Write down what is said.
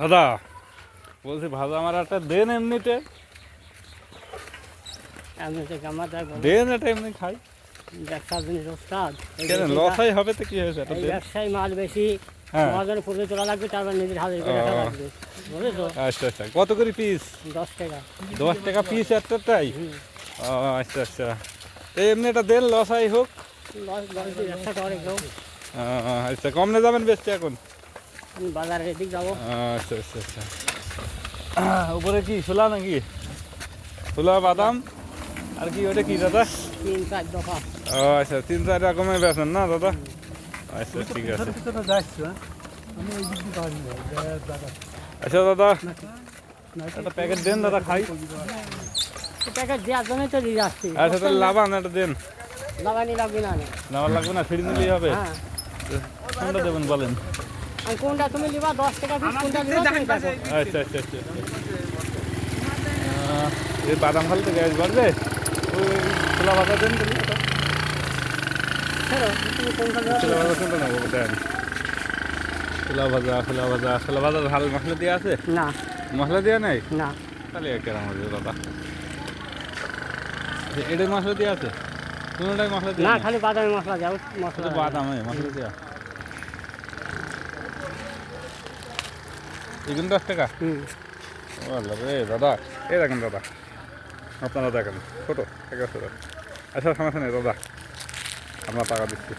দাদা বলছি ভাজা আমার একটা দেন এমনিতে, দেন এটা এমনি খাই। ব্যবসার জিনিস ওস্তাদ, কেন লসাই হবে তো কি হয়েছে, এটা এই দেন। ব্যবসায় মাল বেশি, হ্যাঁ মহাজনে পুজো তোলা লাগবে, তারপর নিজের হাজির করে রাখা লাগবে, বুঝেছো? আচ্ছা আচ্ছা, কত করে পিস? 10 টাকা। 10 টাকা পিস একটাই? হুম। ও আচ্ছা আচ্ছা, তো এমনি এটা দেন লসাই হোক। ব্যবসা করে কেউ, আচ্ছা কমনে যাবেন বেচতে এখন? আমি বাজারের এদিক যাবো। আচ্ছা আচ্ছা আচ্ছা, উপরে কি ছোলা নাকি? ছোলা বাদাম আর কি ওটা কি দাদা? 3-4 দফা। ও আচ্ছা, 3-4 রকমের বেচেন না দাদা? আচ্ছা ঠিক আছে। আচ্ছা দাদা একটা প্যাকেট দেন দাদা, খাই। প্যাকেট দেওয়ার জন্যই তো দিয়ে যাচ্ছি। আচ্ছা তাহলে লাভান একটা দেন। লাগানি লাগবে না। নেওয়ার লাগবে না, ফিরে নিলেই হবে। হ্যাঁ, কোনটা দেবেন বলেন? আর কোনটা তুমি নিবা? 10 টাকা পিস, কোনটা নিবা তুমি দেখো। আচ্ছা আচ্ছা আচ্ছা, এই বাদাম খালে তো গ্যাস বাড়বে। ওই ছোলা ভাজা দেন তাহলে। ছেড়ো, তুমি কোনটা নিবা? ছোলা ভাজা কোনটা নেবো দেন? ছোলা ভাজা, ছোলা ভাজা, ছোলা ভাজা ঝাল মশলা দিয়ে আছে? না মশলা দেওয়া নেই? না, তাহলে কেরাম হবে দাদা? এটাই মশলা দিয়ে আছে? কোনোটাই মশলা দিয়ে না, খালি বাদামি মশলা দাও, মশলা বাদাম মশলা দেওয়া। এগুলো 10 টাকা? হুম। ও আল্লাহ রে দাদা, এই দেখেন দাদা, আপনারা দেখেন ছোটো, 11 টাকা। আচ্ছা সমস্যা নেই দাদা, আমরা টাকা দিচ্ছি।